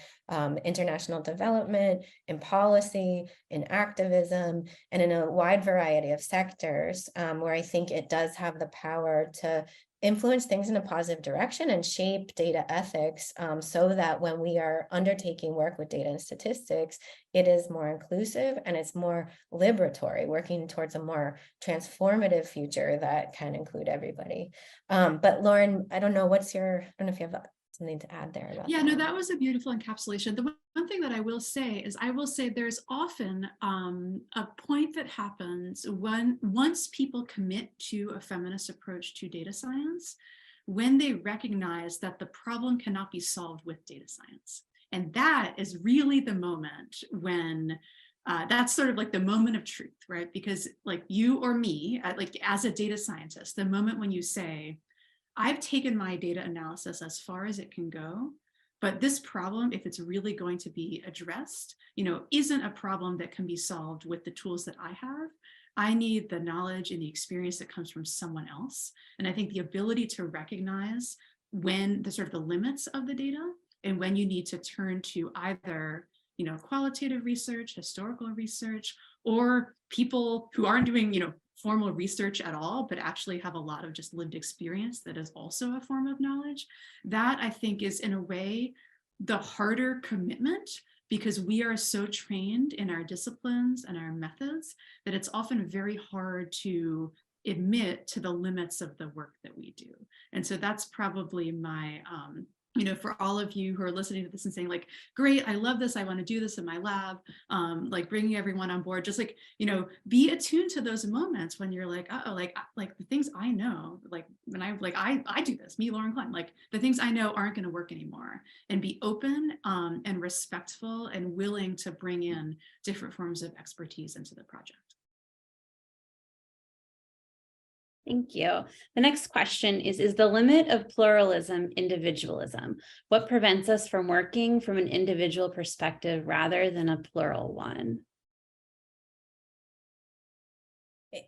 international development, in policy, in activism, and in a wide variety of sectors where I think it does have the power to influence things in a positive direction and shape data ethics so that when we are undertaking work with data and statistics, it is more inclusive and it's more liberatory, working towards a more transformative future that can include everybody. But Lauren, I don't know if you have something to add there. Yeah, no, that was a beautiful encapsulation. The one thing that I will say is there's often a point that happens once people commit to a feminist approach to data science, when they recognize that the problem cannot be solved with data science. And that is really the moment when that's sort of like the moment of truth, right? Because like you or me, like as a data scientist, the moment when you say, I've taken my data analysis as far as it can go, but this problem, if it's really going to be addressed, isn't a problem that can be solved with the tools that I have. I need the knowledge and the experience that comes from someone else. And I think the ability to recognize when the sort of the limits of the data and when you need to turn to either qualitative research, historical research, or people who aren't doing, formal research at all, but actually have a lot of just lived experience that is also a form of knowledge. That I think is in a way the harder commitment, because we are so trained in our disciplines and our methods that it's often very hard to admit to the limits of the work that we do. And so that's probably my, for all of you who are listening to this and saying like, great, I love this, I want to do this in my lab, like bringing everyone on board, just like, be attuned to those moments when you're like, uh-oh, like the things I know, like when I do this, me, Lauren Klein, like the things I know aren't going to work anymore, and be open and respectful and willing to bring in different forms of expertise into the project. Thank you. The next question is the limit of pluralism individualism? What prevents us from working from an individual perspective rather than a plural one?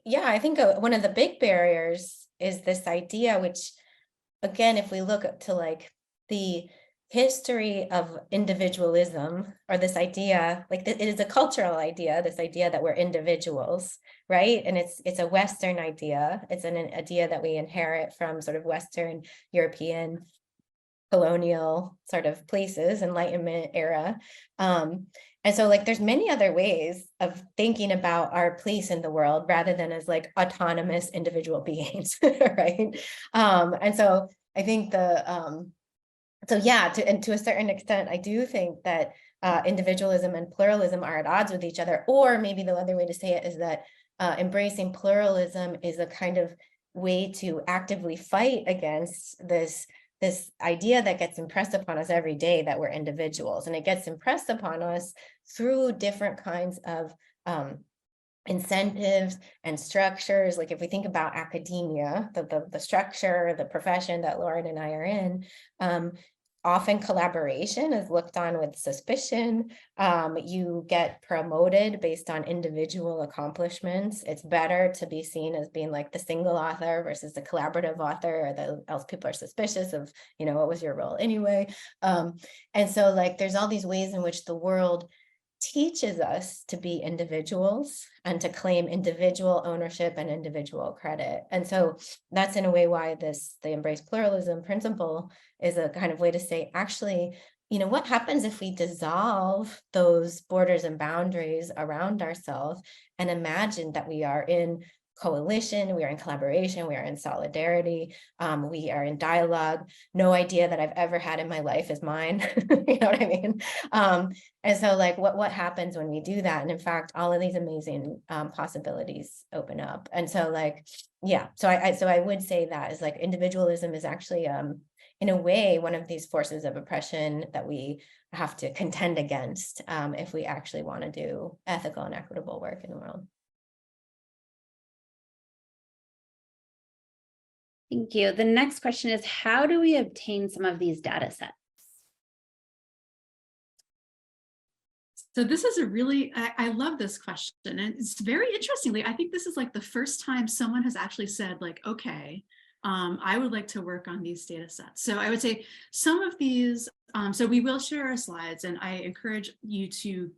Yeah, I think one of the big barriers is this idea, which, again, if we look to like the history of individualism, or this idea, like it is a cultural idea, this idea that we're individuals, right? And it's a Western idea. It's an idea that we inherit from sort of Western European colonial sort of places, Enlightenment era. And so like there's many other ways of thinking about our place in the world rather than as like autonomous individual beings, right? And so I think so yeah, to a certain extent, I do think that individualism and pluralism are at odds with each other, or maybe the other way to say it is that embracing pluralism is a kind of way to actively fight against this idea that gets impressed upon us every day that we're individuals, and it gets impressed upon us through different kinds of incentives and structures. Like if we think about academia, the structure, the profession that Lauren and I are in, often collaboration is looked on with suspicion. You get promoted based on individual accomplishments. It's better to be seen as being like the single author versus the collaborative author, or else people are suspicious of, what was your role anyway? And so like there's all these ways in which the world teaches us to be individuals and to claim individual ownership and individual credit. And so that's in a way why the embrace pluralism principle is a kind of way to say, actually, what happens if we dissolve those borders and boundaries around ourselves and imagine that we are in coalition, we are in collaboration, we are in solidarity, we are in dialogue. No idea that I've ever had in my life is mine. You know what I mean? And so like what happens when we do that? And in fact, all of these amazing possibilities open up. And so like, yeah, so I would say that is like individualism is actually in a way one of these forces of oppression that we have to contend against if we actually want to do ethical and equitable work in the world. Thank you. The next question is, how do we obtain some of these data sets? So this is a really, I love this question. And it's very interestingly, I think this is like the first time someone has actually said like, okay, I would like to work on these data sets. So I would say some of these, so we will share our slides, and I encourage you to,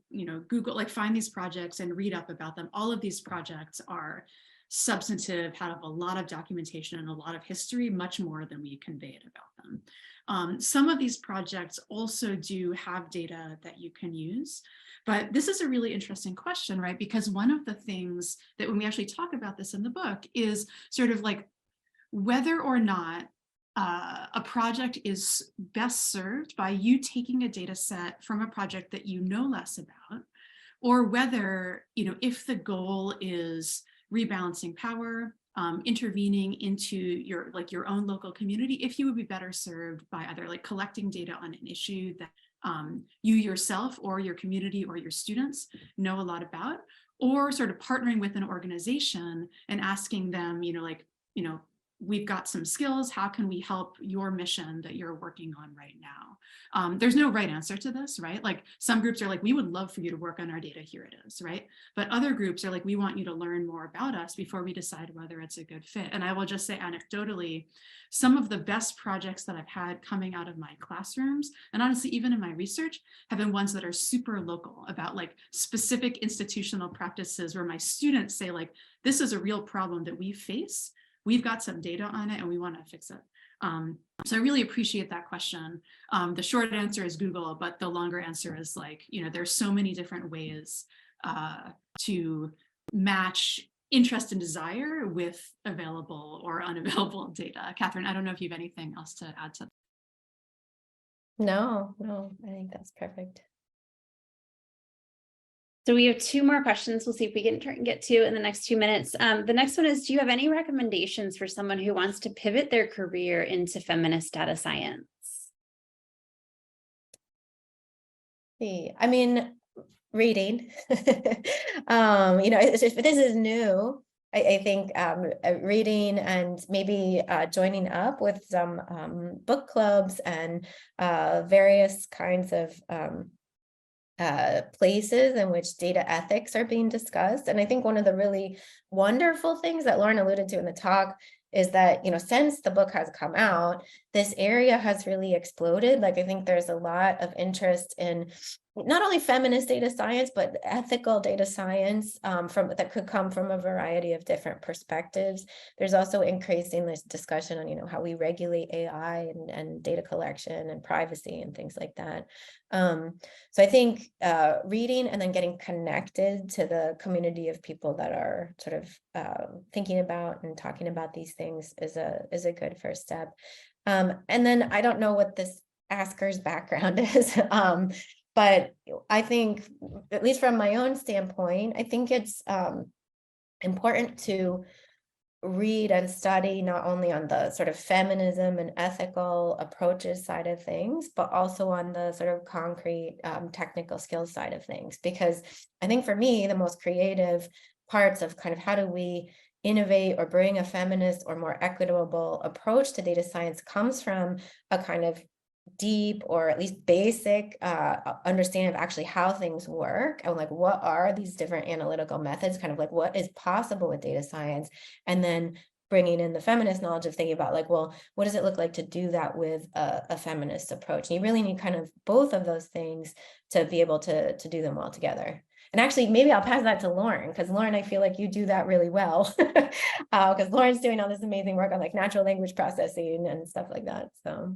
Google, like find these projects and read up about them. All of these projects are substantive, have a lot of documentation and a lot of history, much more than we conveyed about them. Some of these projects also do have data that you can use, but this is a really interesting question, right? Because one of the things that when we actually talk about this in the book is sort of like whether or not a project is best served by you taking a data set from a project that you know less about, or whether, if the goal is rebalancing power, intervening into your own local community, if you would be better served by either like collecting data on an issue that you yourself or your community or your students know a lot about, or sort of partnering with an organization and asking them, we've got some skills, how can we help your mission that you're working on right now? There's no right answer to this, right? Like some groups are like, we would love for you to work on our data, here it is, right? But other groups are like, we want you to learn more about us before we decide whether it's a good fit. And I will just say anecdotally, some of the best projects that I've had coming out of my classrooms, and honestly, even in my research, have been ones that are super local about like specific institutional practices where my students say like, this is a real problem that we face. We've got some data on it and we want to fix it. So I really appreciate that question. The short answer is Google, but the longer answer is like, there's so many different ways to match interest and desire with available or unavailable data. Catherine, I don't know if you have anything else to add to that. No, I think that's perfect. So we have two more questions. We'll see if we can try and get to in the next 2 minutes. The next one is, do you have any recommendations for someone who wants to pivot their career into feminist data science? I mean, reading, if this is new, I think reading and maybe joining up with some book clubs and various kinds of places in which data ethics are being discussed. And I think one of the really wonderful things that Lauren alluded to in the talk is that, since the book has come out, this area has really exploded. Like, I think there's a lot of interest in not only feminist data science, but ethical data science that could come from a variety of different perspectives. There's also increasing this discussion on, how we regulate AI and data collection and privacy and things like that. So I think reading and then getting connected to the community of people that are sort of thinking about and talking about these things is a good first step. And then I don't know what this asker's background is, but I think, at least from my own standpoint, I think it's important to read and study not only on the sort of feminism and ethical approaches side of things, but also on the sort of concrete technical skills side of things. Because I think for me, the most creative parts of kind of how do we innovate or bring a feminist or more equitable approach to data science comes from a kind of deep or at least basic understanding of actually how things work and like what are these different analytical methods, kind of like what is possible with data science, and then bringing in the feminist knowledge of thinking about like, well, what does it look like to do that with a feminist approach? And you really need kind of both of those things to be able to do them well together. And actually, maybe I'll pass that to Lauren, because Lauren, I feel like you do that really well, because Lauren's doing all this amazing work on like natural language processing and stuff like that. So.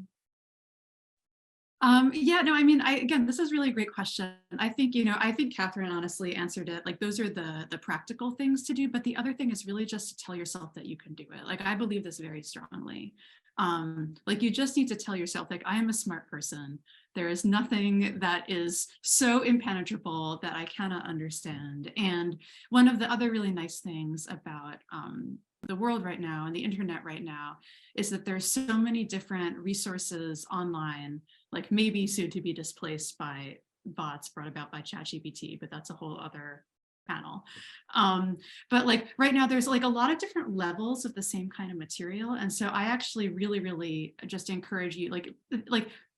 Yeah, no, I mean, again, this is really a great question. I think, I think Catherine honestly answered it. Like, those are the practical things to do. But the other thing is really just to tell yourself that you can do it. Like, I believe this very strongly. Like, you just need to tell yourself, like, I am a smart person. There is nothing that is so impenetrable that I cannot understand. And one of the other really nice things about the world right now and the internet right now is that there's so many different resources online, like maybe soon to be displaced by bots brought about by ChatGPT, but that's a whole other panel. But like right now, there's like a lot of different levels of the same kind of material. And so I actually really, really just encourage you, like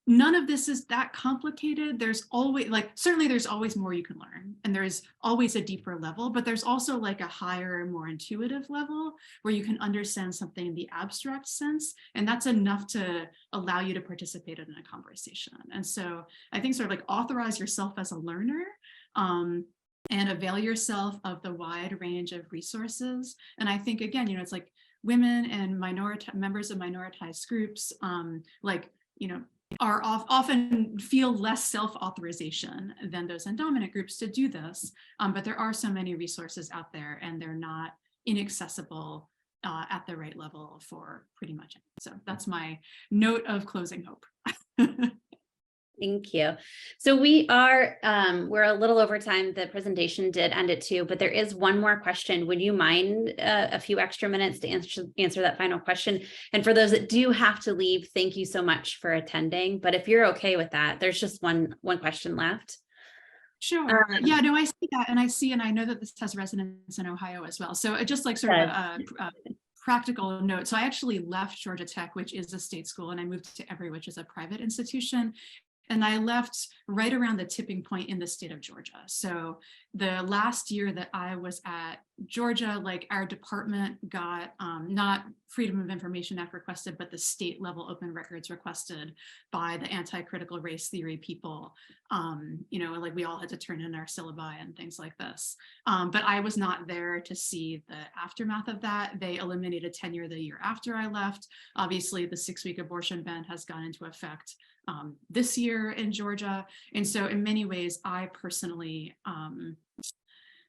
none of this is that complicated. There's always certainly there's always more you can learn, and there's always a deeper level, but there's also like a higher, more intuitive level where you can understand something in the abstract sense. And that's enough to allow you to participate in a conversation. And so I think sort of like authorize yourself as a learner, and avail yourself of the wide range of resources. And I think, again, it's like women and members of minoritized groups, are often feel less self-authorization than those in dominant groups to do this. But there are so many resources out there, and they're not inaccessible at the right level for pretty much anyone. So that's my note of closing hope. Thank you. So we are, we're a little over time. The presentation did end at 2, but there is one more question. Would you mind a few extra minutes to answer that final question? And for those that do have to leave, thank you so much for attending. But if you're okay with that, there's just one question left. Sure. Yeah, no, I see that. And I know that this has resonance in Ohio as well. So just like sort of a practical note. So I actually left Georgia Tech, which is a state school, and I moved to Emory, which is a private institution. And I left right around the tipping point in the state of Georgia. So the last year that I was at Georgia, like our department got not Freedom of Information Act requested, but the state level open records requested by the anti-critical race theory people. You know, like we all had to turn in our syllabi and things like this. But I was not there to see the aftermath of that. They eliminated tenure the year after I left. Obviously, the 6-week abortion ban has gone into effect this year in Georgia. And so in many ways, I personally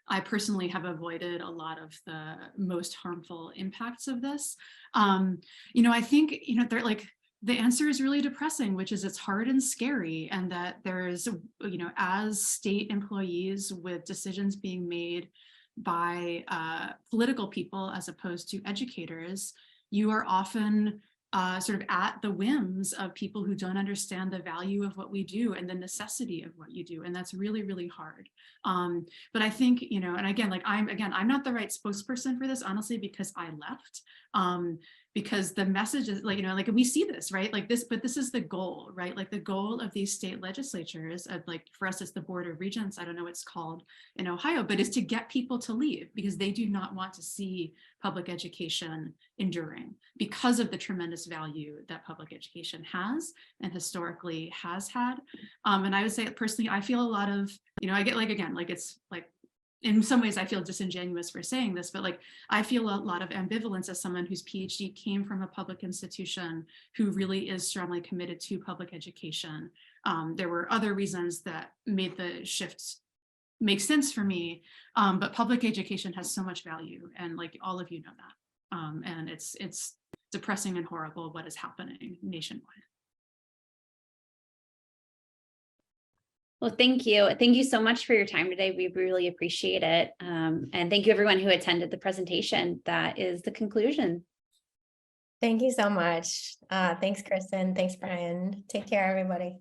have avoided a lot of the most harmful impacts of this. You know, I think, you know, they're like, the answer is really depressing, which is it's hard and scary. And that there's, you know, as state employees with decisions being made by political people as opposed to educators, you are often sort of at the whims of people who don't understand the value of what we do and the necessity of what you do. And that's really, really hard. But I think, you know, and again, like I'm not the right spokesperson for this, honestly, because I left. Because the message is like, you know, like we see this, right? Like this, but this is the goal, right? Like the goal of these state legislatures, like for us, it's the Board of Regents, I don't know what it's called in Ohio, but is to get people to leave because they do not want to see public education enduring because of the tremendous value that public education has and historically has had. And I would say personally, I feel a lot of, you know, I get like, again, like it's like, in some ways I feel disingenuous for saying this, but like I feel a lot of ambivalence as someone whose PhD came from a public institution who really is strongly committed to public education. There were other reasons that made the shift make sense for me, but public education has so much value, and like all of you know that. And it's depressing and horrible what is happening nationwide. Well, thank you. Thank you so much for your time today. We really appreciate it. And thank you everyone who attended the presentation. That is the conclusion. Thank you so much. Thanks, Kristen. Thanks, Brian. Take care, everybody.